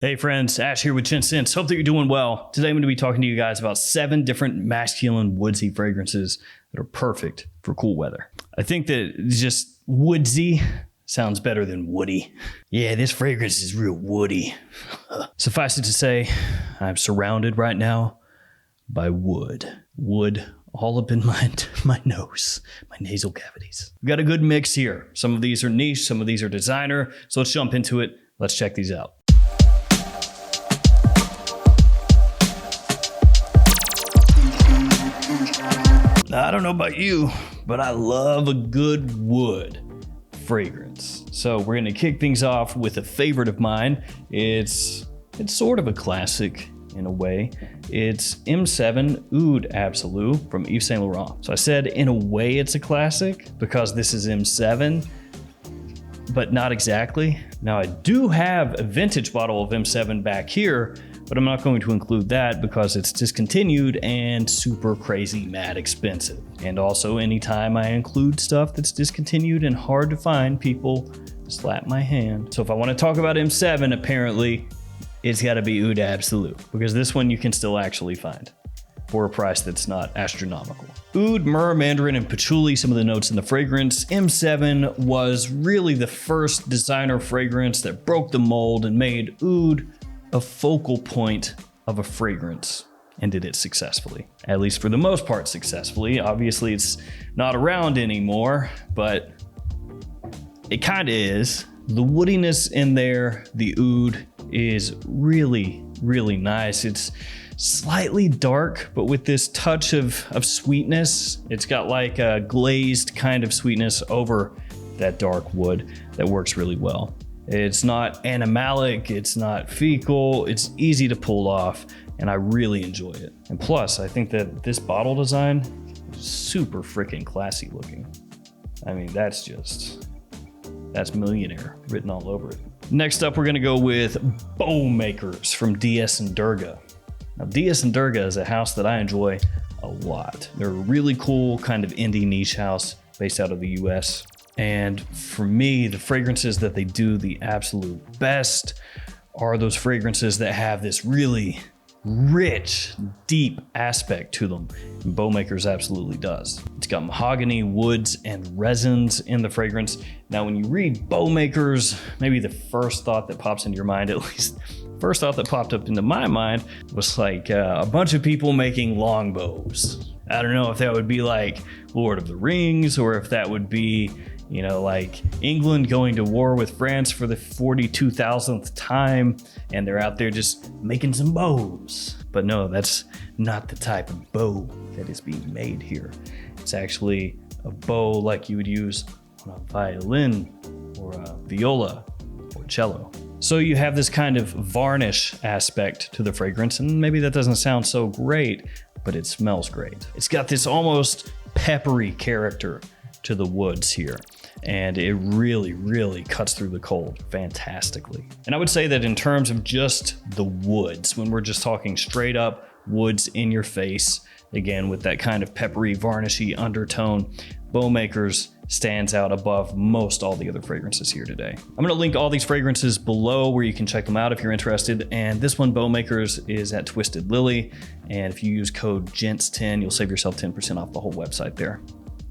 Hey friends, Ash here with Gents. Hope that you're doing well. Today I'm going to be talking to you guys about 7 different masculine woodsy fragrances that are perfect for cool weather. I think that just woodsy sounds better than woody. Yeah, this fragrance is real woody. Suffice it to say, I'm surrounded right now by wood. Wood all up in my nose, my nasal cavities. We've got a good mix here. Some of these are niche, some of these are designer. So let's jump into it. Let's check these out. I don't know about you, but I love a good wood fragrance. So we're gonna kick things off with a favorite of mine. It's sort of a classic in a way. It's M7 Oud ABSOLU from Yves Saint Laurent. So I said in a way it's a classic because this is M7, but not exactly. Now I do have a vintage bottle of M7 back here, but I'm not going to include that because it's discontinued and super crazy mad expensive. And also anytime I include stuff that's discontinued and hard to find, people slap my hand. So if I want to talk about M7, apparently it's got to be Oud ABSOLU because this one you can still actually find for a price that's not astronomical. Oud, myrrh, mandarin, and patchouli, some of the notes in the fragrance. M7 was really the first designer fragrance that broke the mold and made Oud a focal point of a fragrance, and did it successfully. At least for the most part successfully. Obviously it's not around anymore, but it kind of is. The woodiness in there, the oud, is really, really nice. It's slightly dark, but with this touch of sweetness. It's got like a glazed kind of sweetness over that dark wood that works really well. It's not animalic, it's not fecal, it's easy to pull off, and I really enjoy it. And plus, I think that this bottle design is super freaking classy looking. I mean, that's millionaire written all over it. Next up, we're gonna go with BOWMAKERS from DS and Durga. Now, DS and Durga is a house that I enjoy a lot. They're a really cool kind of indie niche house based out of the US. And for me, the fragrances that they do the absolute best are those fragrances that have this really rich, deep aspect to them. And BOWMAKERS absolutely does. It's got mahogany, woods, and resins in the fragrance. Now, when you read BOWMAKERS, maybe the first thought that pops into your mind, at least first thought that popped up into my mind, was like a bunch of people making longbows. I don't know if that would be like Lord of the Rings, or if that would be, you know, like England going to war with France for the 42,000th time, and they're out there just making some bows. But no, that's not the type of bow that is being made here. It's actually a bow like you would use on a violin or a viola or cello. So you have this kind of varnish aspect to the fragrance, and maybe that doesn't sound so great, but it smells great. It's got this almost peppery character to the woods here, and it really, really cuts through the cold fantastically. And I would say that in terms of just the woods, when we're just talking straight up woods in your face, again with that kind of peppery, varnishy undertone, BOWMAKERS stands out above most all the other fragrances here today. I'm gonna link all these fragrances below where you can check them out if you're interested. And this one, BOWMAKERS, is at Twisted Lily. And if you use code GENTS10, you'll save yourself 10% off the whole website there.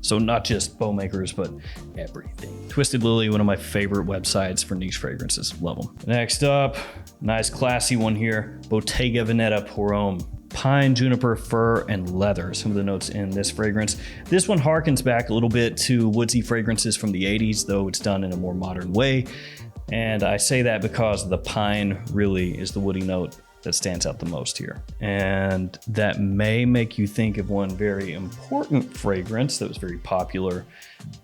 So not just BOWMAKERS, but everything. Twisted Lily, one of my favorite websites for niche fragrances. Love them. Next up, nice classy one here. Bottega Veneta Pour Homme. Pine, juniper, fir, and leather. Some of the notes in this fragrance. This one harkens back a little bit to woodsy fragrances from the 80s, though it's done in a more modern way. And I say that because the pine really is the woody note that stands out the most here. And that may make you think of one very important fragrance that was very popular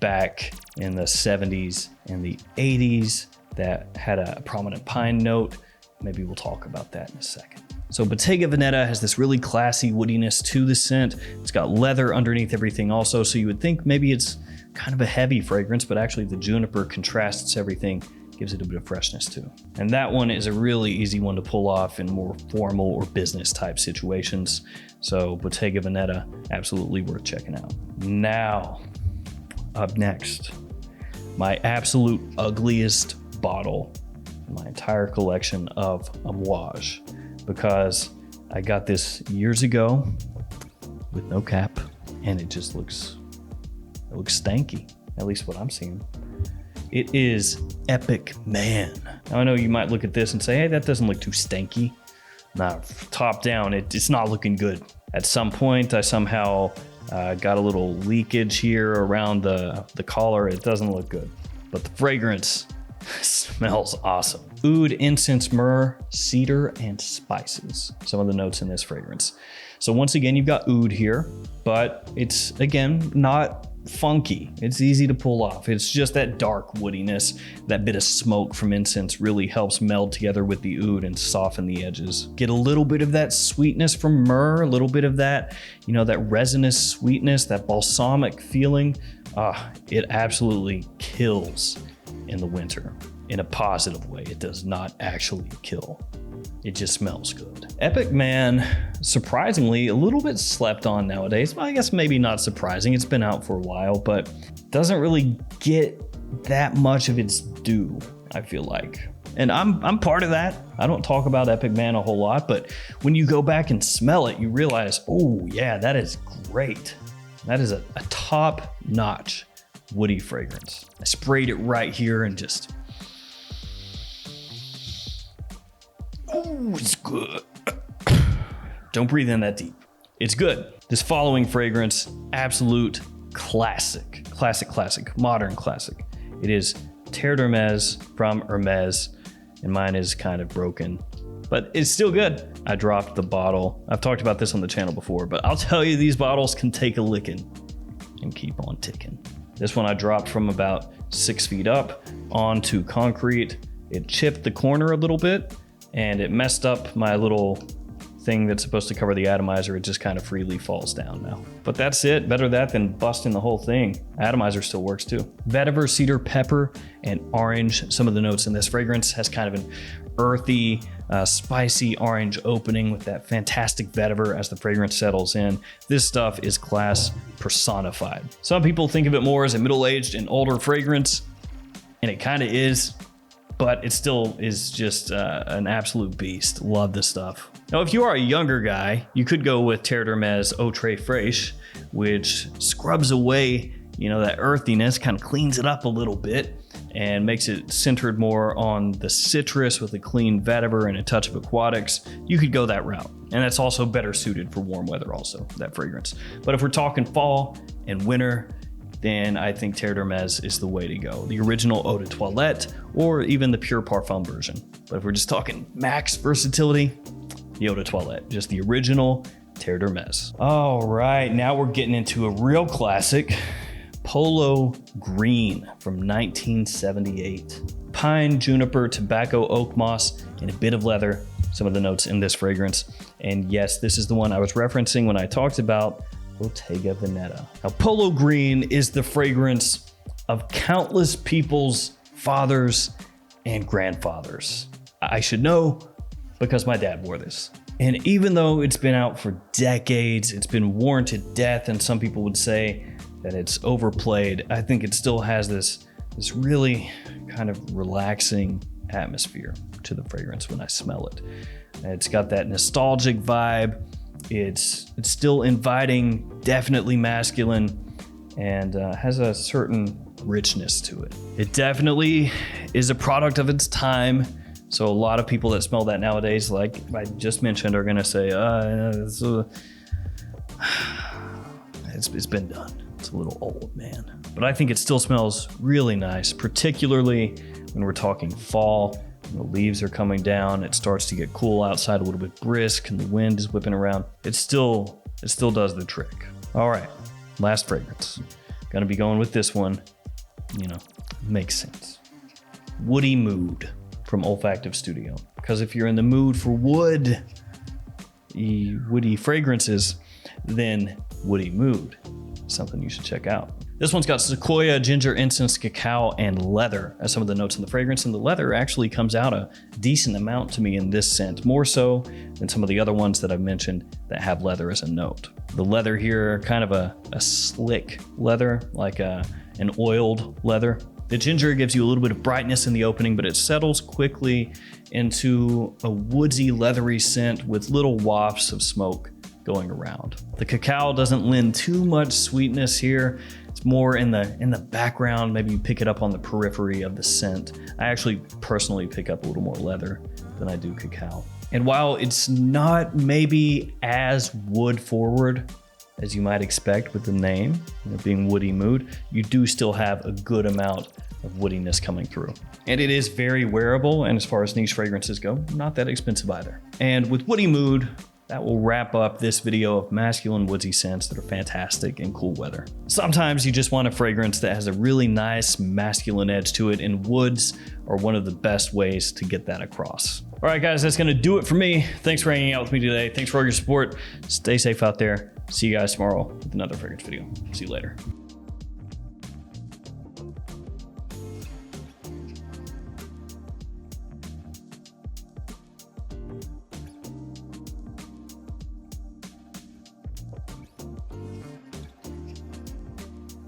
back in the 70s and the 80s that had a prominent pine note. Maybe we'll talk about that in a second. So Bottega Veneta has this really classy woodiness to the scent. It's got leather underneath everything also, so you would think maybe it's kind of a heavy fragrance, but actually the juniper contrasts everything, gives it a bit of freshness too. And that one is a really easy one to pull off in more formal or business type situations. So Bottega Veneta, absolutely worth checking out. Now, up next, my absolute ugliest bottle in my entire collection of Amouage, because I got this years ago with no cap, and it just looks stanky, at least what I'm seeing. It is Epic Man. Now I know you might look at this and say, hey, that doesn't look too stanky. Nah, top down, it's not looking good. At some point, I somehow got a little leakage here around the collar. It doesn't look good, but the fragrance smells awesome. Oud, incense, myrrh, cedar, and spices. Some of the notes in this fragrance. So once again, you've got oud here, but it's, again, not funky. It's easy to pull off. It's just that dark woodiness. That bit of smoke from incense really helps meld together with the oud and soften the edges. Get a little bit of that sweetness from myrrh, a little bit of that, you know, that resinous sweetness, that balsamic feeling. It absolutely kills in the winter in a positive way. It does not actually kill. It just smells good. Epic Man, surprisingly, a little bit slept on nowadays. Well, I guess maybe not surprising. It's been out for a while, but doesn't really get that much of its due, I feel like. And I'm part of that. I don't talk about Epic Man a whole lot, but when you go back and smell it, you realize, oh yeah, that is great. That is a top-notch woody fragrance. I sprayed it right here and just, oh, it's good. Don't breathe in that deep. It's good. This following fragrance, absolute classic, modern classic. It is Terre d'Hermès from Hermès, and mine is kind of broken, but it's still good. I dropped the bottle. I've talked about this on the channel before, but I'll tell you, these bottles can take a licking and keep on ticking. This one I dropped from about 6 feet up onto concrete. It chipped the corner a little bit, and it messed up my little thing that's supposed to cover the atomizer. It just kind of freely falls down now. But that's it. Better that than busting the whole thing. Atomizer still works too. Vetiver, cedar, pepper, and orange. Some of the notes in this fragrance has kind of an earthy, spicy orange opening with that fantastic vetiver as the fragrance settles in. This stuff is class personified. Some people think of it more as a middle-aged and older fragrance, and it kind of is, but it still is just an absolute beast. Love this stuff. Now, if you are a younger guy, you could go with Terre d'Hermès Eau Très Fraîche, which scrubs away, you know, that earthiness, kind of cleans it up a little bit and makes it centered more on the citrus with a clean vetiver and a touch of aquatics. You could go that route. And that's also better suited for warm weather also, that fragrance. But if we're talking fall and winter, then I think Terre d'Hermès is the way to go. The original Eau de Toilette, or even the Pure Parfum version. But if we're just talking max versatility, the Eau de Toilette, just the original Terre d'Hermès. All right, now we're getting into a real classic, Polo Green from 1978. Pine, juniper, tobacco, oak moss, and a bit of leather. Some of the notes in this fragrance. And yes, this is the one I was referencing when I talked about Bottega Veneta. Now, Polo Green is the fragrance of countless people's fathers and grandfathers. I should know because my dad wore this. And even though it's been out for decades, it's been worn to death, and some people would say that it's overplayed, I think it still has this really kind of relaxing atmosphere to the fragrance when I smell it. It's got that nostalgic vibe. It's still inviting, definitely masculine, and has a certain richness to it. It definitely is a product of its time. So a lot of people that smell that nowadays, like I just mentioned, are gonna say, it's been done. It's a little old, man. But I think it still smells really nice, particularly when we're talking fall. When the leaves are coming down, it starts to get cool outside, a little bit brisk, and the wind is whipping around. It still does the trick. All right, last fragrance. Gonna be going with this one. You know, makes sense. Woody Mood from Olfactive Studio. Because if you're in the mood for woody fragrances, then Woody Mood, something you should check out. This one's got sequoia, ginger, incense, cacao, and leather as some of the notes in the fragrance, and the leather actually comes out a decent amount to me in this scent, more so than some of the other ones that I've mentioned that have leather as a note. The leather here, kind of a slick leather, like an oiled leather. The ginger gives you a little bit of brightness in the opening, but it settles quickly into a woodsy, leathery scent with little wafts of smoke going around. The cacao doesn't lend too much sweetness here. It's more in the background. Maybe you pick it up on the periphery of the scent. I actually personally pick up a little more leather than I do cacao. And while it's not maybe as wood forward as you might expect with the name, being woody mood, you do still have a good amount of woodiness coming through. And it is very wearable, and as far as niche fragrances go, not that expensive either. And with woody mood, that will wrap up this video of masculine woodsy scents that are fantastic in cool weather. Sometimes you just want a fragrance that has a really nice masculine edge to it, and woods are one of the best ways to get that across. All right, guys, that's gonna do it for me. Thanks for hanging out with me today. Thanks for all your support. Stay safe out there. See you guys tomorrow with another fragrance video. See you later.